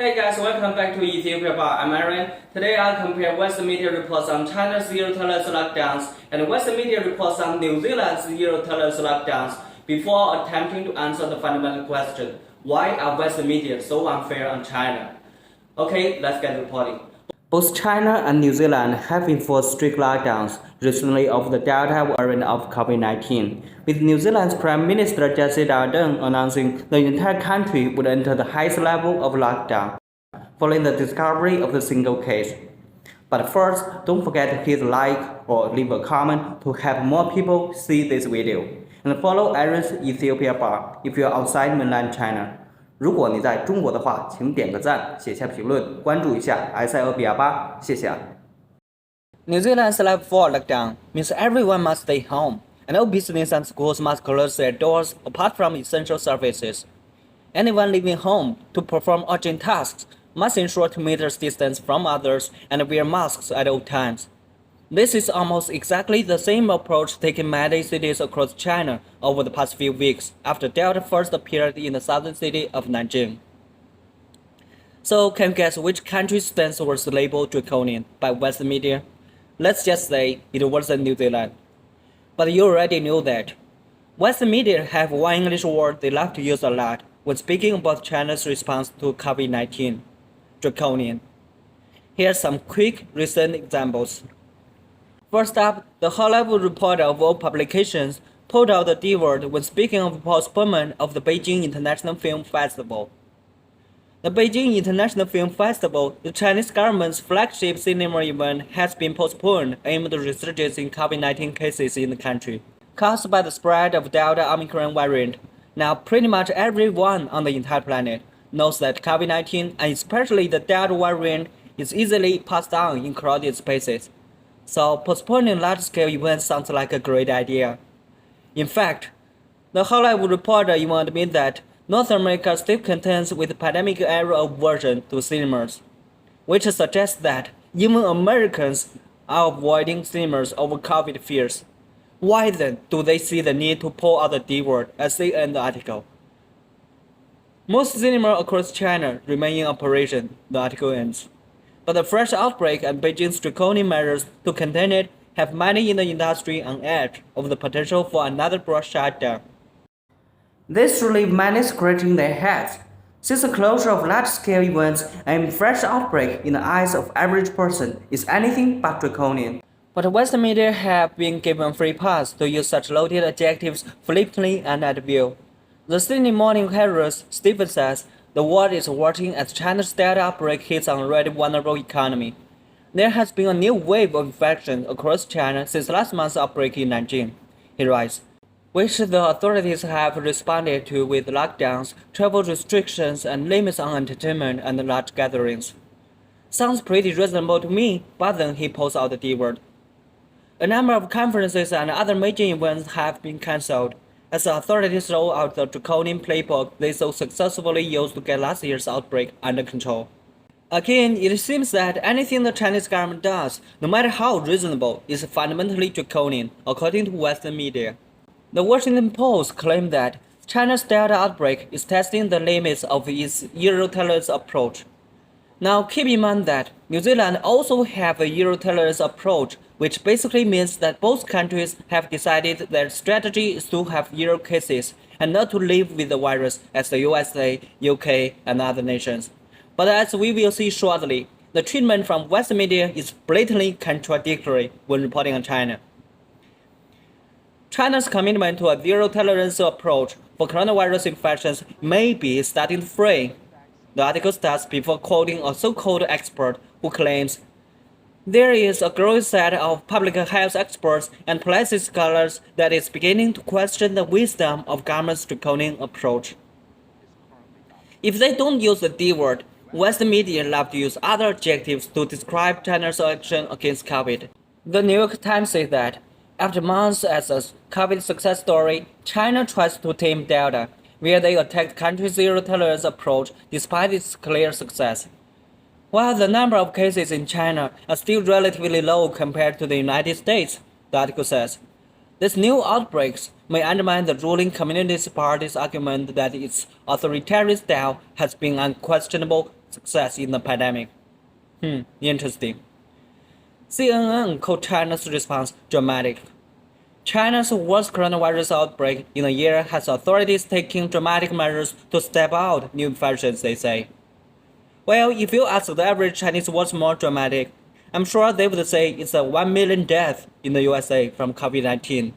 Hey guys, welcome back to Ethiopia Bar. I'm Aaron. Today I'll compare Western media reports on China's zero-tolerance lockdowns and Western media reports on New Zealand's zero-tolerance lockdowns before attempting to answer the fundamental question, why are Western media so unfair on China? Okay, let's get reporting. Both China and New Zealand have enforced strict lockdowns recently of the Delta variant of COVID-19, with New Zealand's Prime Minister Jacinda Ardern announcing the entire country would enter the highest level of lockdown, following the discovery of the single case. But first, don't forget to hit like or leave a comment to help more people see this video, and follow Aaron's Ethiopia Bar if you're outside mainland China. 如果你在中国的话，请点个赞，写下评论，关注一下埃塞俄比亚吧，谢谢。New Zealand's Level 4 lockdown means everyone must stay home, and all businesses and schools must close their doors apart from essential services. Anyone leaving home to perform urgent tasks must ensure 2 meters distance from others and wear masks at all times. This is almost exactly the same approach taken in many cities across China over the past few weeks after Delta first appeared in the southern city of Nanjing. So can you guess which country's stance was labeled draconian by Western media? Let's just say it wasn't New Zealand. But you already know that. Western media have one English word they love to use a lot when speaking about China's response to COVID-19: draconian. Here are some quick recent examples. First up, the high-level reporter of all publications pulled out the D word when speaking of postponement of the Beijing International Film Festival. The Beijing International Film Festival, the Chinese government's flagship cinema event, has been postponed amid the resurgence in COVID-19 cases in the country, caused by the spread of Delta Omicron variant. Now, pretty much everyone on the entire planet knows that COVID-19, and especially the Delta variant, is easily passed on in crowded spaces. So postponing large-scale events sounds like a great idea. In fact, the high-level reporter even admit that North America still contends with pandemic-era aversion to cinemas, which suggests that even Americans are avoiding cinemas over COVID fears. Why then do they see the need to pull out the D word as they end the article? Most cinemas across China remain in operation, the article ends. But the fresh outbreak and Beijing's draconian measures to contain it have many in the industry on edge of the potential for another broad shutdown. This should leave many scratching their heads, since the closure of large-scale events and fresh outbreak in the eyes of average person is anything but draconian. But Western media have been given free pass to use such loaded adjectives flippantly and at will. The Sydney Morning Herald's Stephen says, the world is watching as China's Delta outbreak hits an already vulnerable economy. There has been a new wave of infection across China since last month's outbreak in Nanjing, he writes, which the authorities have responded to with lockdowns, travel restrictions, and limits on entertainment and large gatherings. Sounds pretty reasonable to me, but then he pulls out the D word. A number of conferences and other major events have been cancelled, as the authorities roll out the draconian playbook they so successfully used to get last year's outbreak under control. Again, it seems that anything the Chinese government does, no matter how reasonable, is fundamentally draconian, according to Western media. The Washington Post claimed that China's Delta outbreak is testing the limits of its zero-tolerance approach. Now, keep in mind that New Zealand also have a zero-tolerance approach, which basically means that both countries have decided their strategy is to have zero cases and not to live with the virus as the USA, UK, and other nations. But as we will see shortly, the treatment from Western media is blatantly contradictory when reporting on China. China's commitment to a zero-tolerance approach for coronavirus infections may be starting to fray. The article starts before quoting a so-called expert who claims, there is a growing set of public health experts and policy scholars that is beginning to question the wisdom of government's draconian approach. If they don't use the D word, Western media love to use other adjectives to describe China's action against COVID. The New York Times says that, after months as a COVID success story, China tries to tame Delta, where they attacked country's zero-tolerance approach despite its clear success. While the number of cases in China are still relatively low compared to the United States, the article says, these new outbreaks may undermine the ruling Communist Party's argument that its authoritarian style has been unquestionable success in the pandemic. Interesting. CNN called China's response dramatic. China's worst coronavirus outbreak in a year has authorities taking dramatic measures to stamp out new infections, they say. Well, if you ask the average Chinese what's more dramatic, I'm sure they would say it's a 1 million deaths in the USA from COVID-19.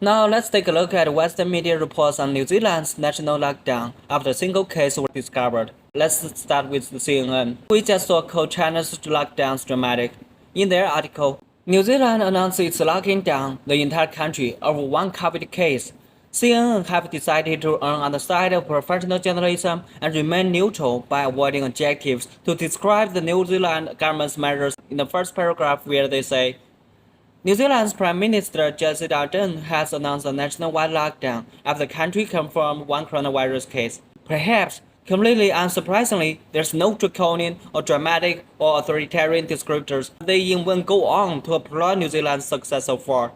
Now let's take a look at Western media reports on New Zealand's national lockdown after a single case was discovered. Let's start with the CNN. We just saw called China's lockdowns dramatic. In their article, New Zealand announced it's locking down the entire country over one COVID case. CNN have decided to err on the side of professional journalism and remain neutral by avoiding adjectives to describe the New Zealand government's measures in the first paragraph where they say, New Zealand's Prime Minister Jacinda Ardern has announced a nationwide lockdown after the country confirmed one coronavirus case. Perhaps completely unsurprisingly, there's no draconian or dramatic or authoritarian descriptors. They even go on to applaud New Zealand's success so far.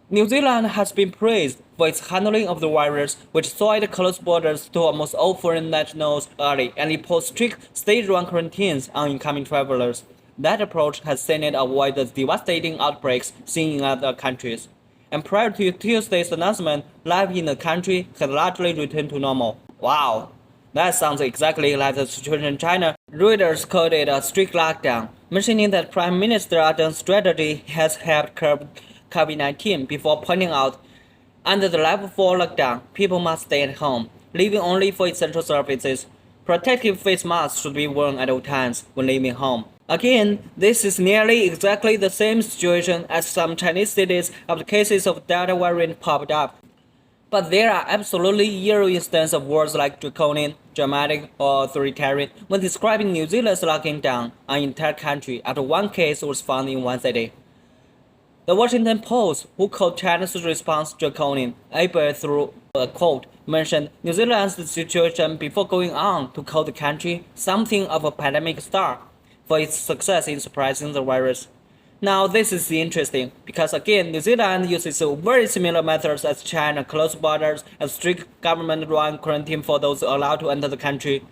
New Zealand has been praised for its handling of the virus, which saw it close borders to almost all foreign nationals early and impose strict state-run quarantines on incoming travelers. That approach has seen it avoid the devastating outbreaks seen in other countries. And prior to Tuesday's announcement, life in the country had largely returned to normal. Wow! That sounds exactly like the situation in China. Reuters called it a strict lockdown, mentioning that Prime Minister Ardern's strategy has helped curb COVID-19 before pointing out, under the level 4 lockdown, people must stay at home, leaving only for essential services. Protective face masks should be worn at all times when leaving home. Again, this is nearly exactly the same situation as some Chinese cities after cases of Delta variant popped up. But there are absolutely zero instances of words like draconian, dramatic, or authoritarian when describing New Zealand's locking down an entire country after one case was found in one city. The Washington Post, who called China's response draconian, able through a quote, mentioned New Zealand's situation before going on to call the country something of a pandemic star for its success in suppressing the virus. Now this is interesting because again New Zealand uses very similar methods as China, closed borders and strict government-run quarantine for those allowed to enter the country.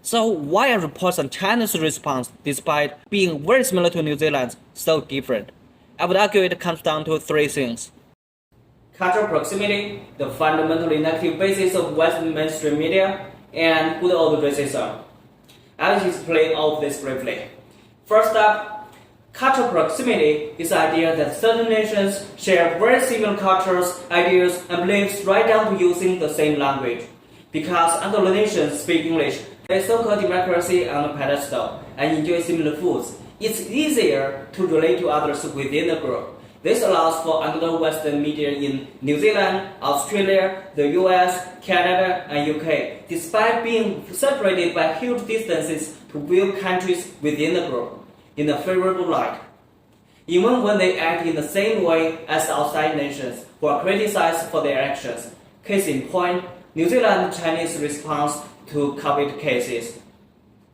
So why are reports on China's response, despite being very similar to New Zealand's, so different? I would argue it comes down to three things. Cultural proximity, the fundamentally negative basis of Western mainstream media, and good old racism. I will explain all of this briefly. First up, cultural proximity is the idea that certain nations share very similar cultures, ideas, and beliefs right down to using the same language. Because other nations speak English, they so-called democracy on a pedestal and enjoy similar foods. It's easier to relate to others within the group. This allows for Anglo-Western media in New Zealand, Australia, the US, Canada, and UK, despite being separated by huge distances, to view countries within the group in a favorable light, even when they act in the same way as outside nations who are criticized for their actions. Case in point, New Zealand's Chinese response to COVID cases.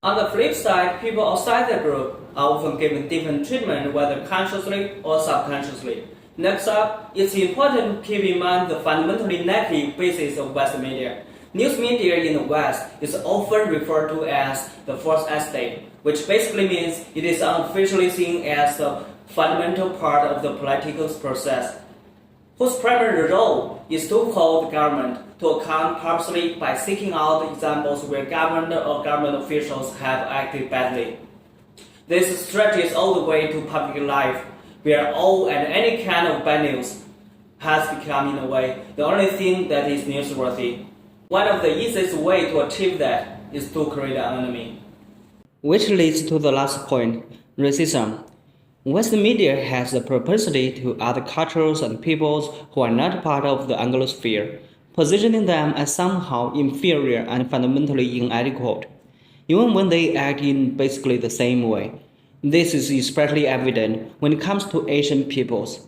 On the flip side, people outside the group are often given different treatment, whether consciously or subconsciously. Next up, it's important to keep in mind the fundamentally negative basis of Western media. News media in the West is often referred to as the fourth estate, which basically means it is unofficially seen as the fundamental part of the political process, whose primary role is to hold the government to account purposely by seeking out examples where government or government officials have acted badly. This stretches all the way to public life, where all and any kind of bad news has become, in a way, the only thing that is newsworthy. One of the easiest ways to achieve that is to create an enemy. Which leads to the last point, racism. Western media has a propensity to other cultures and peoples who are not part of the Anglosphere, positioning them as somehow inferior and fundamentally inadequate, even when they act in basically the same way. This is especially evident when it comes to Asian peoples,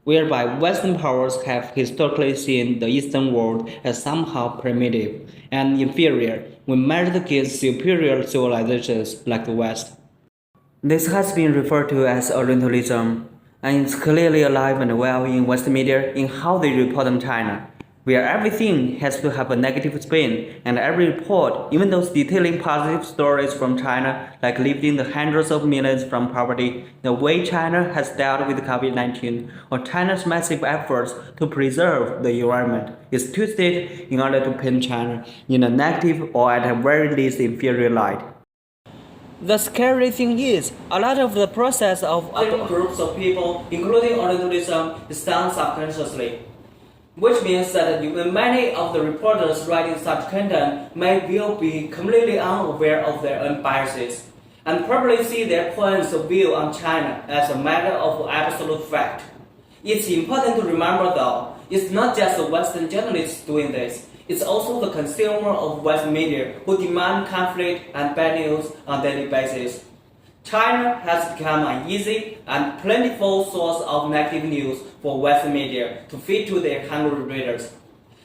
whereby Western powers have historically seen the Eastern world as somehow primitive and inferior when measured against superior civilizations like the West. This has been referred to as Orientalism, and it's clearly alive and well in Western media in how they report on China, where everything has to have a negative spin, and every report, even those detailing positive stories from China, like lifting the hundreds of millions from poverty, the way China has dealt with COVID-19, or China's massive efforts to preserve the environment, is twisted in order to paint China in a negative or at the very least inferior light. The scary thing is, a lot of the process of other groups of people, including Orientalism, is done subconsciously, which means that even many of the reporters writing such content may well be completely unaware of their own biases, and probably see their points of view on China as a matter of absolute fact. It's important to remember though, it's not just the Western journalists doing this. It's also the consumer of Western media who demand conflict and bad news on a daily basis. China has become an easy and plentiful source of negative news for Western media to feed to their hungry readers.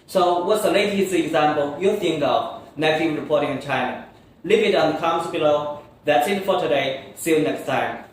So what's the latest example you think of negative reporting in China? Leave it on the comments below. That's it for today. See you next time.